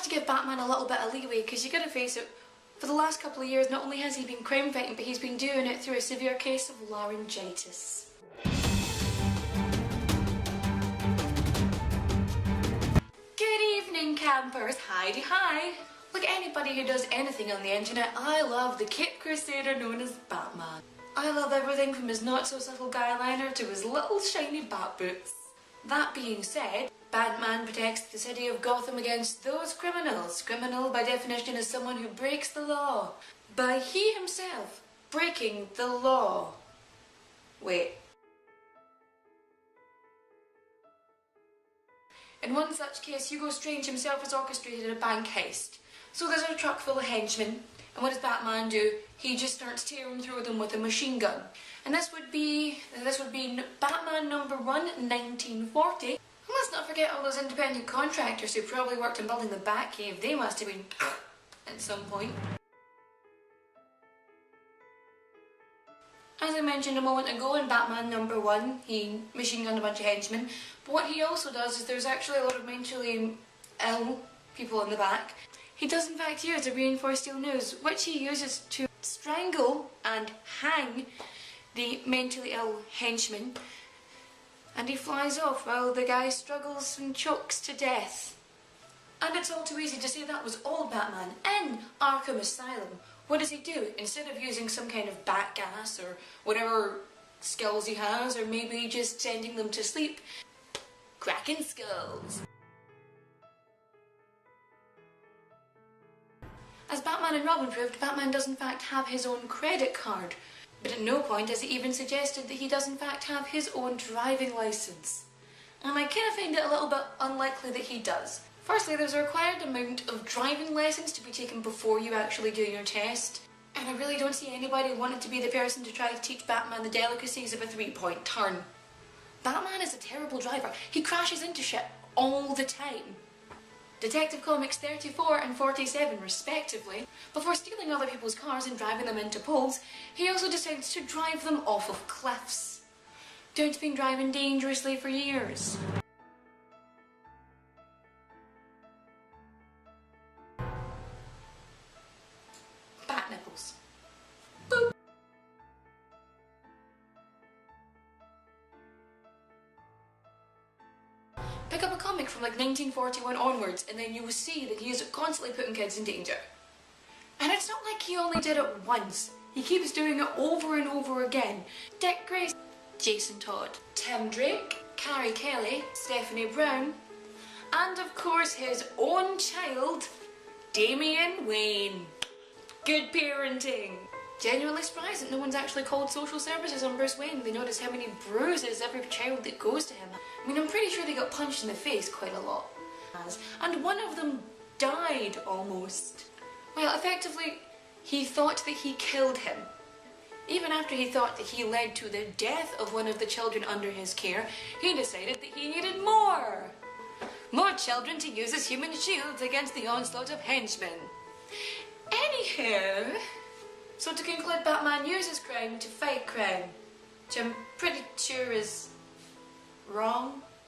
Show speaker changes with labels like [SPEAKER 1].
[SPEAKER 1] have to give Batman a little bit of leeway, because you gotta face it, for the last couple of years not only has he been crime fighting, but he's been doing it through a severe case of laryngitis. Good evening, campers. Heidi hi. Like anybody who does anything on the internet, I love the Cape Crusader known as Batman. I love everything from his not so subtle guy liner to his little shiny bat boots. That being said, Batman protects the city of Gotham against those criminals. Criminal by definition is someone who breaks the law. By he himself breaking the law. Wait. In one such case, Hugo Strange himself has orchestrated a bank heist. So there's a truck full of henchmen, and what does Batman do? He just starts tearing through them with a machine gun. And this would be Batman number 1, 1940. And let's not forget all those independent contractors who probably worked on building the Batcave. They must have been at some point. As I mentioned a moment ago, in Batman number 1, he machine gunned a bunch of henchmen. But what he also does is there's actually a lot of mentally ill people in the back. He does in fact use a reinforced steel noose, which he uses to strangle and hang the mentally ill henchman. And he flies off while the guy struggles and chokes to death. And it's all too easy to say that was all Batman in Arkham Asylum. What does he do? Instead of using some kind of bat gas or whatever skills he has, or maybe just sending them to sleep, cracking skulls. As Batman and Robin proved, Batman does in fact have his own credit card. But at no point has he even suggested that he does in fact have his own driving licence. And I kind of find it a little bit unlikely that he does. Firstly, there's a required amount of driving lessons to be taken before you actually do your test. And I really don't see anybody wanting to be the person to try to teach Batman the delicacies of a three-point turn. Batman is a terrible driver. He crashes into shit all the time. Detective Comics 34 and 47 respectively. Before stealing other people's cars and driving them into poles, he also decides to drive them off of cliffs. Dude's been driving dangerously for years. Bat nipples. Boop. Pick up a comic from like 1941 onwards and then you will see that he is constantly putting kids in danger. And it's not like he only did it once. He keeps doing it over and over again. Dick Grayson, Jason Todd, Tim Drake, Carrie Kelly, Stephanie Brown, and of course his own child, Damian Wayne. Good parenting. Genuinely surprised that no one's actually called social services on Bruce Wayne. They notice how many bruises every child that goes to him. I mean, I'm pretty sure they got punched in the face quite a lot. And one of them died almost. Well, effectively, he thought that he killed him. Even after he thought that he led to the death of one of the children under his care, he decided that he needed more. More children to use as human shields against the onslaught of henchmen. Anywho, so to conclude, Batman uses crime to fight crime, which I'm pretty sure is wrong.